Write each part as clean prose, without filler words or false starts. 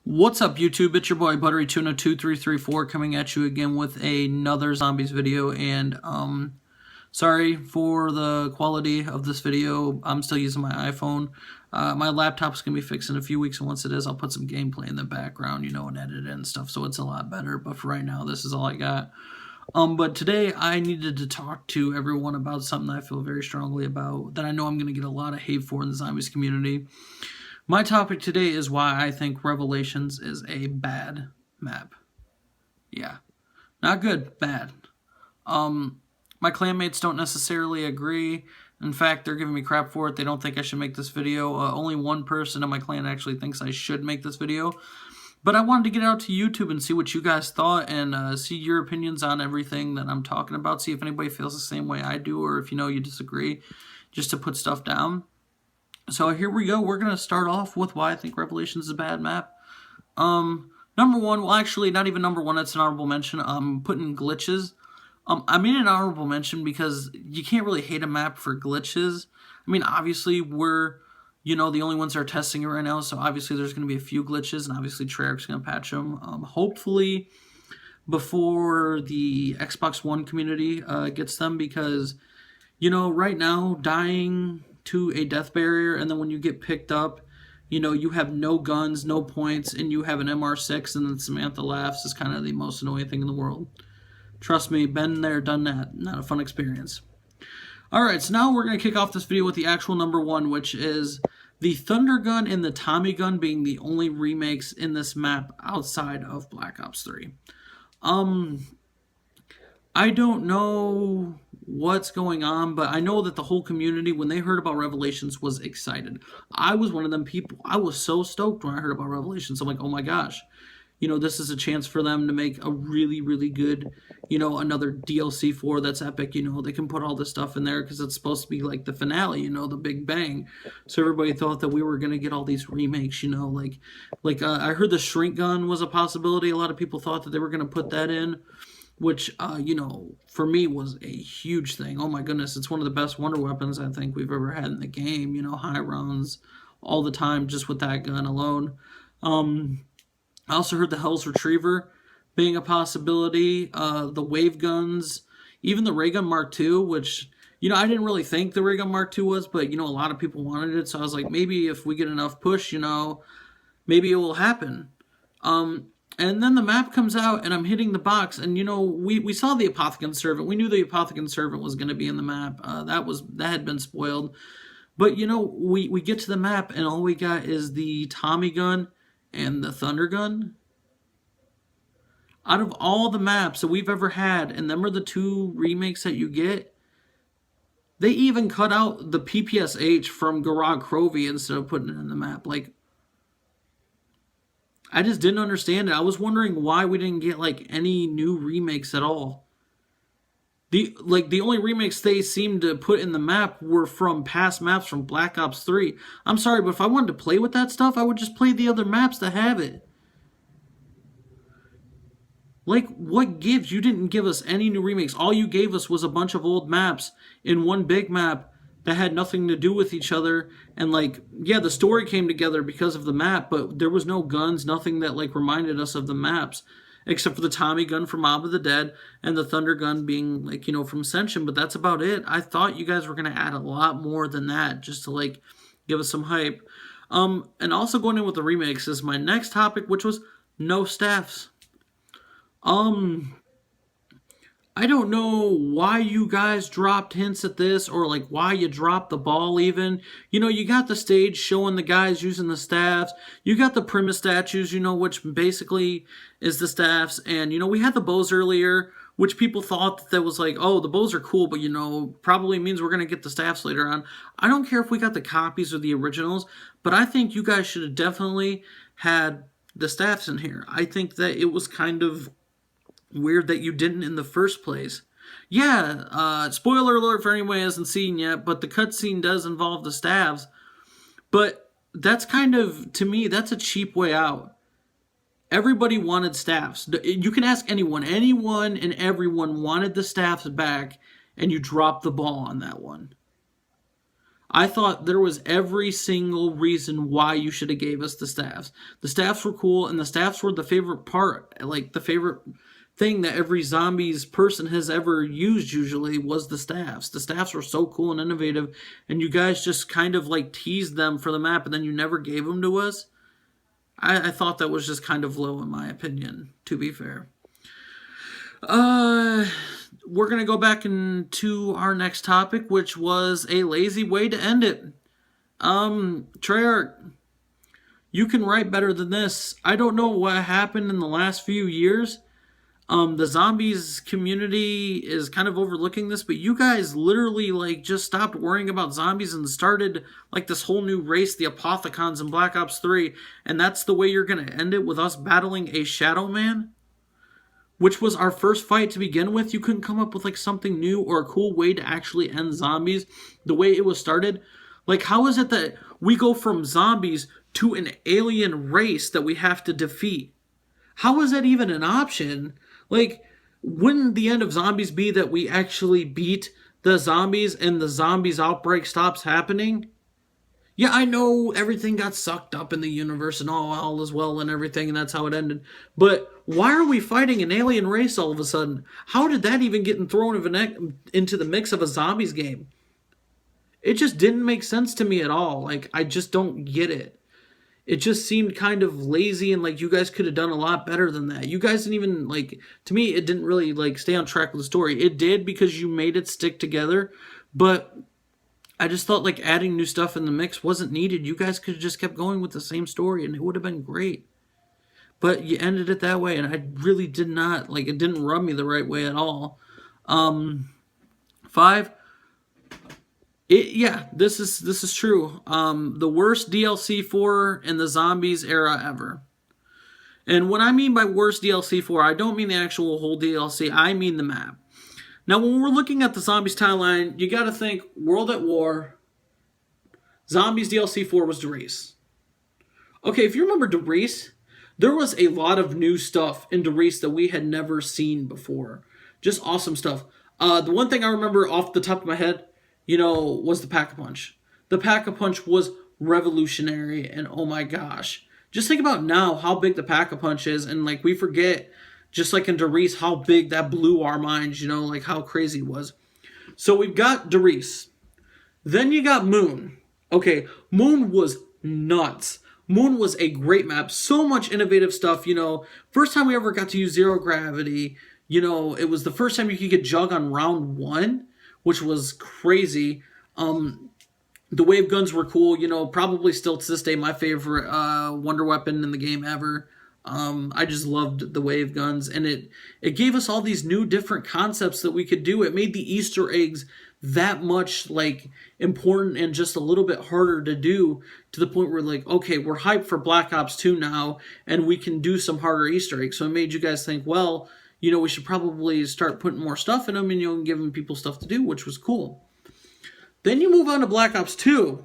What's up, YouTube? It's your boy ButteryTuna2334 coming at you again with another zombies video. And sorry for the quality of this video. I'm still using my iPhone. My laptop's gonna be fixed in a few weeks, and once it is, I'll put some gameplay in the background, and edit it and stuff, so it's a lot better. But for right now, this is all I got. But today I needed to talk to everyone about something I feel very strongly about, that I know I'm gonna get a lot of hate for in the zombies community. My topic today is why I think Revelations is a bad map. Yeah. Not good, bad. My clanmates don't necessarily agree. In fact, they're giving me crap for it. They don't think I should make this video. Only one person in my clan actually thinks I should make this video. But I wanted to get it out to YouTube and see what you guys thought, and see your opinions on everything that I'm talking about. See if anybody feels the same way I do, or if you disagree, just to put stuff down. So here we go. We're going to start off with why I think Revelations is a bad map. Number one, well, actually, not even number one. That's an honorable mention. Putting glitches. I made an honorable mention because you can't really hate a map for glitches. I mean, obviously, we're, the only ones that are testing it right now, so obviously there's going to be a few glitches, and obviously Treyarch's going to patch them. Hopefully before the Xbox One community gets them, because, right now, dying to a death barrier, and then when you get picked up, you have no guns, no points, and you have an MR6, and then Samantha laughs is kind of the most annoying thing in the world. Trust me, been there, done that. Not a fun experience. Alright, so now we're going to kick off this video with the actual number one, which is the Thunder Gun and the Tommy Gun being the only remakes in this map outside of Black Ops 3. I don't know what's going on, but I know that the whole community, when they heard about Revelations, was excited. I was one of them people. I was so stoked when I heard about Revelations. I'm like, oh my gosh, this is a chance for them to make a really, really good, another DLC for that's epic. They can put all this stuff in there because it's supposed to be like the finale, the big bang. So everybody thought that we were going to get all these remakes, I heard the Shrink Gun was a possibility. A lot of people thought that they were going to put that in, which, for me was a huge thing. Oh my goodness, it's one of the best wonder weapons I think we've ever had in the game. High rounds all the time just with that gun alone. I also heard the Hell's Retriever being a possibility. The wave guns, even the Ray Gun Mark II, which, I didn't really think the Ray Gun Mark II was, but, a lot of people wanted it. So I was like, maybe if we get enough push, maybe it will happen. And then the map comes out, and I'm hitting the box, and, we saw the Apothicon Servant. We knew the Apothicon Servant was going to be in the map. That had been spoiled. But, we get to the map, and all we got is the Tommy Gun and the Thunder Gun. Out of all the maps that we've ever had, and them are the two remakes that you get, they even cut out the PPSH from Garag Crovy instead of putting it in the map. Like, I just didn't understand it. I was wondering why we didn't get, any new remakes at all. The only remakes they seemed to put in the map were from past maps from Black Ops 3. I'm sorry, but if I wanted to play with that stuff, I would just play the other maps that have it. What gives? You didn't give us any new remakes. All you gave us was a bunch of old maps in one big map that had nothing to do with each other. And, yeah, the story came together because of the map, but there was no guns, nothing that, reminded us of the maps, except for the Tommy Gun from Mob of the Dead and the Thunder Gun being, from Ascension. But that's about it. I thought you guys were going to add a lot more than that just to, give us some hype. And also going in with the remakes is my next topic, which was no staffs. I don't know why you guys dropped hints at this, or why you dropped the ball even. You got the stage showing the guys using the staffs. You got the Primus statues, which basically is the staffs. And, we had the bows earlier, which people thought that was oh, the bows are cool, but, probably means we're going to get the staffs later on. I don't care if we got the copies or the originals, but I think you guys should have definitely had the staffs in here. I think that it was kind of weird that you didn't in the first place. Yeah, spoiler alert for anyone who hasn't seen yet, but the cutscene does involve the staffs. But that's kind of, to me, that's a cheap way out. Everybody wanted staffs. You can ask anyone. Anyone and everyone wanted the staffs back, and you dropped the ball on that one. I thought there was every single reason why you should have gave us the staffs. The staffs were cool, and the staffs were the favorite part, like the favorite thing that every zombies person has ever used usually was the staffs. The staffs were so cool and innovative, and you guys just kind of like teased them for the map, and then you never gave them to us. I thought that was just kind of low in my opinion, to be fair. We're going to go back into our next topic, which was a lazy way to end it. Treyarch, you can write better than this. I don't know what happened in the last few years. The zombies community is kind of overlooking this, but you guys literally like just stopped worrying about zombies and started like this whole new race, the Apothicons in Black Ops 3, and that's the way you're going to end it, with us battling a Shadow Man? Which was our first fight to begin with. You couldn't come up with like something new or a cool way to actually end zombies the way it was started. Like, how is it that we go from zombies to an alien race that we have to defeat? How is that even an option? Like, wouldn't the end of zombies be that we actually beat the zombies and the zombies outbreak stops happening? Yeah, I know everything got sucked up in the universe and all is well and everything, and that's how it ended. But why are we fighting an alien race all of a sudden? How did that even get thrown into the mix of a zombies game? It just didn't make sense to me at all. Like, I just don't get it. It just seemed kind of lazy, and like you guys could have done a lot better than that. You guys didn't even, like, to me, it didn't really like stay on track with the story. It did because you made it stick together, but I just thought like adding new stuff in the mix wasn't needed. You guys could have just kept going with the same story and it would have been great. But you ended it that way, and I really did not, like, it didn't rub me the right way at all. 5, yeah, this is true. The worst DLC for in the zombies era ever. And what I mean by worst DLC for, I don't mean the actual whole DLC, I mean the map. Now, when we're looking at the Zombies timeline, you got to think World at War, Zombies DLC 4 was Der Riese. Okay, if you remember Der Riese, there was a lot of new stuff in Der Riese that we had never seen before. Just awesome stuff. The one thing I remember off the top of my head, was the Pack-a-Punch. The Pack-a-Punch was revolutionary, and oh my gosh. Just think about now how big the Pack-a-Punch is, and like we forget, just like in Der Riese, how big that blew our minds, like how crazy it was. So we've got Der Riese. Then you got Moon. Okay, Moon was nuts. Moon was a great map. So much innovative stuff, First time we ever got to use zero gravity. It was the first time you could get Jug on round 1, which was crazy. The wave guns were cool, probably still to this day my favorite wonder weapon in the game ever. I just loved the wave guns, and it gave us all these new different concepts that we could do. It made the Easter eggs that much like important and just a little bit harder to do, to the point where like, okay, we're hyped for Black Ops 2 now, and we can do some harder Easter eggs. So it made you guys think, well, we should probably start putting more stuff in them and giving people stuff to do, which was cool. Then you move on to Black Ops 2.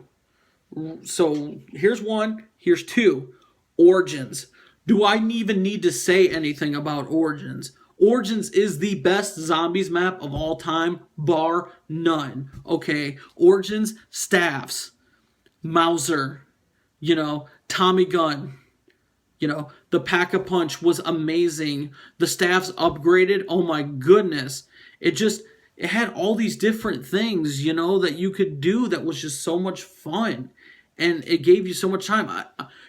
So here's 1, here's 2. Origins. Do I even need to say anything about Origins? Origins is the best zombies map of all time, bar none. Okay, Origins, staffs, Mauser, Tommy gun, the Pack-a-Punch was amazing. The staffs upgraded, oh my goodness. It had all these different things, that you could do that was just so much fun. And it gave you so much time.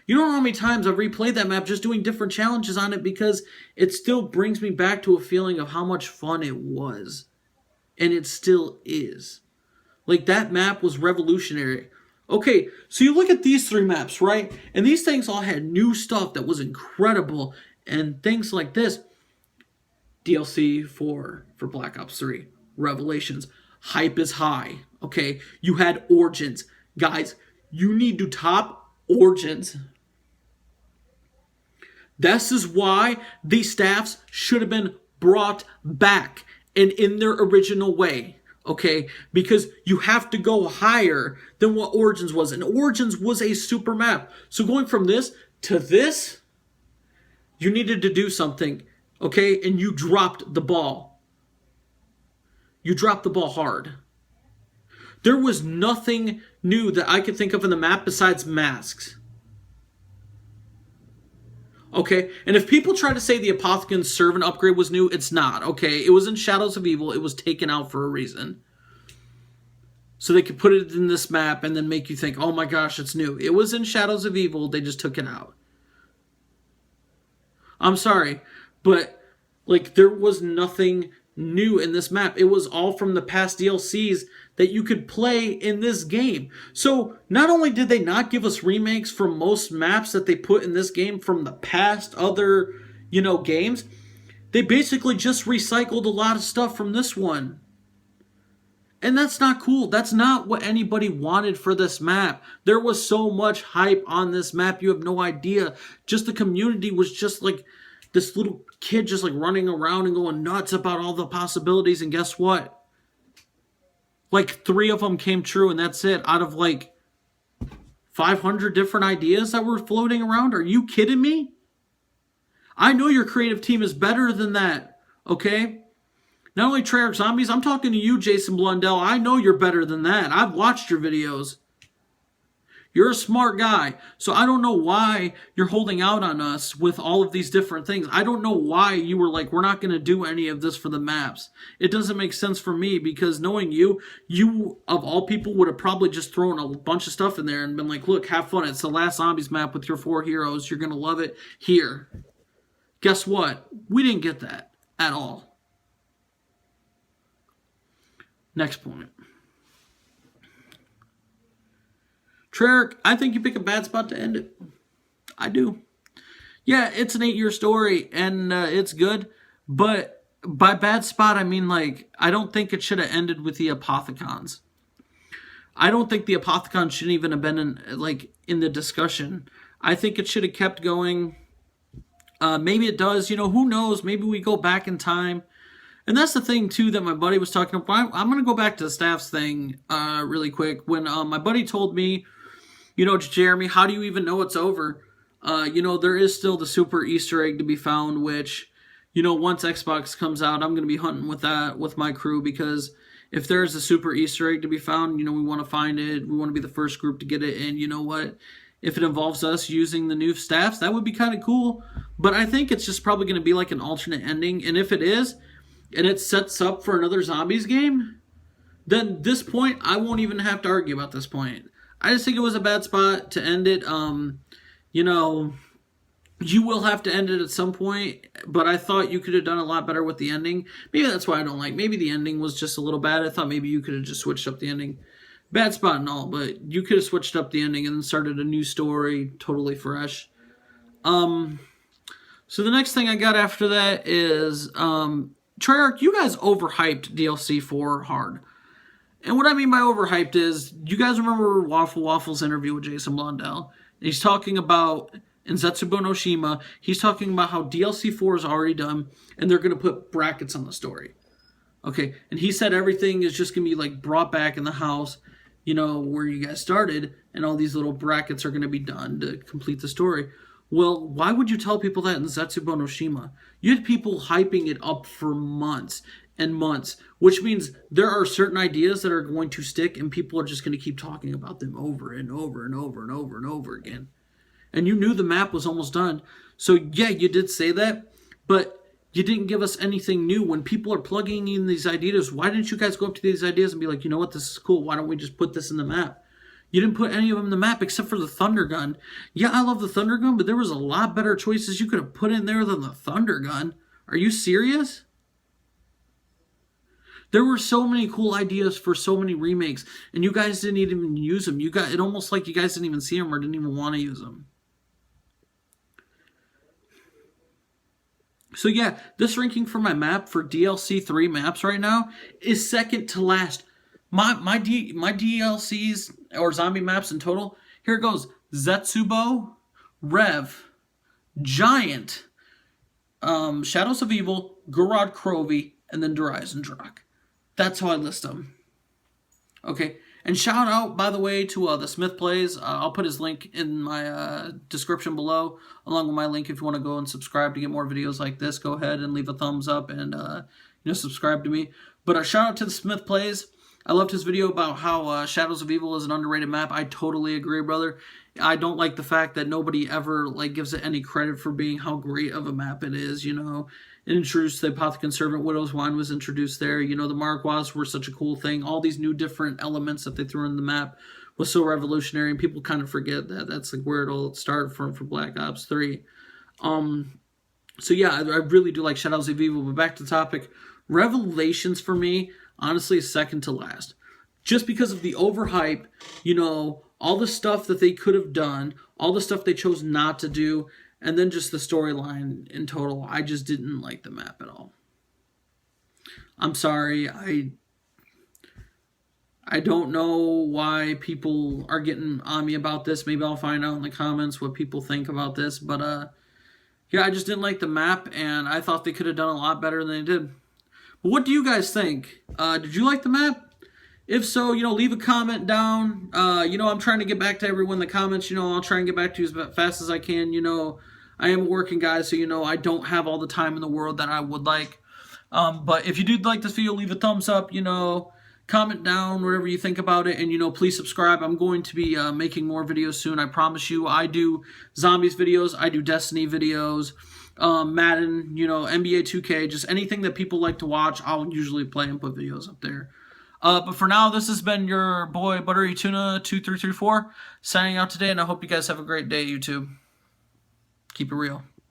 You don't know how many times I've replayed that map just doing different challenges on it, because it still brings me back to a feeling of how much fun it was. And it still is. Like, that map was revolutionary. Okay, so you look at these 3 maps, right? And these things all had new stuff that was incredible. And things like this. DLC for Black Ops 3. Revelations. Hype is high. Okay, you had Origins. Guys, you need to top Origins. This is why these staffs should have been brought back and in their original way. Okay, because you have to go higher than what Origins was. And Origins was a super map. So going from this to this, you needed to do something. Okay, and you dropped the ball. You dropped the ball hard. There was nothing new that I could think of in the map besides masks. Okay, and if people try to say the Apothicon Servant upgrade was new, it's not, okay? It was in Shadows of Evil. It was taken out for a reason. So they could put it in this map and then make you think, oh my gosh, it's new. It was in Shadows of Evil. They just took it out. I'm sorry, but like there was nothing new in this map. It was all from the past DLCs that you could play in this game. So not only did they not give us remakes from most maps that they put in this game from the past other, games, they basically just recycled a lot of stuff from this one. And that's not cool. That's not what anybody wanted for this map. There was so much hype on this map, you have no idea. Just the community was just like this little kid just like running around and going nuts about all the possibilities. And guess what? Like 3 of them came true and that's it. Out of like 500 different ideas that were floating around. Are you kidding me? I know your creative team is better than that, okay? Not only Treyarch Zombies, I'm talking to you, Jason Blundell. I know you're better than that. I've watched your videos. You're a smart guy. So I don't know why you're holding out on us with all of these different things. I don't know why you were like, we're not going to do any of this for the maps. It doesn't make sense for me because knowing you of all people would have probably just thrown a bunch of stuff in there and been like, look, have fun. It's the last Zombies map with your 4 heroes. You're going to love it. Here. Guess what? We didn't get that at all. Next point. Treyarch, I think you pick a bad spot to end it. I do. Yeah, it's an 8-year story, and it's good. But by bad spot, I mean, like, I don't think it should have ended with the Apothicons. I don't think the Apothicon shouldn't even have been in the discussion. I think it should have kept going. Maybe it does. Who knows? Maybe we go back in time. And that's the thing, too, that my buddy was talking about. I'm going to go back to the staffs thing really quick. When my buddy told me, Jeremy, how do you even know it's over? There is still the super Easter egg to be found, which, once Xbox comes out, I'm going to be hunting with that with my crew because if there's a super Easter egg to be found, we want to find it. We want to be the first group to get it. And you know what? If it involves us using the new staffs, that would be kind of cool. But I think it's just probably going to be like an alternate ending. And if it is, and it sets up for another Zombies game, then this point, I won't even have to argue about this point. I just think it was a bad spot to end it. You will have to end it at some point, but I thought you could have done a lot better with the ending. Maybe that's why I don't like. Maybe the ending was just a little bad. I thought maybe you could have just switched up the ending. Bad spot and all, but you could have switched up the ending and then started a new story, totally fresh. So the next thing I got after that is... Treyarch, you guys overhyped DLC 4 hard. And what I mean by overhyped is, you guys remember Waffle's interview with Jason Blundell? He's talking about, in Zetsubo no Shima, he's talking about how DLC 4 is already done, and they're going to put brackets on the story. Okay, and he said everything is just going to be like brought back in the house, where you guys started, and all these little brackets are going to be done to complete the story. Well, why would you tell people that in Zetsubo no Shima? You had people hyping it up for months and months, which means there are certain ideas that are going to stick and people are just going to keep talking about them over and over and over and over and over again. And you knew the map was almost done. So yeah, you did say that, but you didn't give us anything new. When people are plugging in these ideas, why didn't you guys go up to these ideas and be like, you know what, this is cool. Why don't we just put this in the map? You didn't put any of them in the map except for the Thunder Gun. Yeah, I love the Thunder Gun, but there was a lot better choices you could have put in there than the Thunder Gun. Are you serious? There were so many cool ideas for so many remakes, and you guys didn't even use them. It almost like you guys didn't even see them or didn't even want to use them. So yeah, this ranking for my map for DLC 3 maps right now is second to last. My DLCs or zombie maps in total, here it goes: Zetsubo, Rev, Giant, Shadows of Evil, Gorod Krovi, and then Derizen Drak. That's how I list them. Okay, and shout out, by the way, to the Smith Plays. I'll put his link in my description below, along with my link if you want to go and subscribe to get more videos like this. Go ahead and leave a thumbs up and subscribe to me. But a shout out to the Smith Plays. I loved his video about how Shadows of Evil is an underrated map. I totally agree, brother. I don't like the fact that nobody ever like gives it any credit for being how great of a map it is, you know. It introduced the Apothicon Servant, Widow's Wine was introduced there. You know, the Margwas were such a cool thing. All these new different elements that they threw in the map was so revolutionary, and people kind of forget that that's like where it all started from for Black Ops 3. So yeah, I really do like Shadows of Evil, but back to the topic. Revelations for me, honestly, is second to last. Just because of the overhype, you know, all the stuff that they could have done, all the stuff they chose not to do, and then just the storyline in total. I just didn't like the map at all. I'm sorry, I don't know why people are getting on me about this. Maybe I'll find out in the comments what people think about this, but yeah, I just didn't like the map, and I thought they could have done a lot better than they did. But what do you guys think? Did you like the map? If so, you know, leave a comment down. You know, I'm trying to get back to everyone in the comments. You know, I'll try and get back to you as fast as I can. You know, I am a working guy, so, you know, I don't have all the time in the world that I would like. But if you did like this video, leave a thumbs up, you know, comment down whatever you think about it, and, you know, please subscribe. I'm going to be making more videos soon, I promise you. I do zombies videos, I do Destiny videos, Madden, you know, NBA 2K, just anything that people like to watch, I'll usually play and put videos up there. But for now, this has been your boy Buttery Tuna 2334 signing out today, and I hope you guys have a great day, YouTube. Keep it real.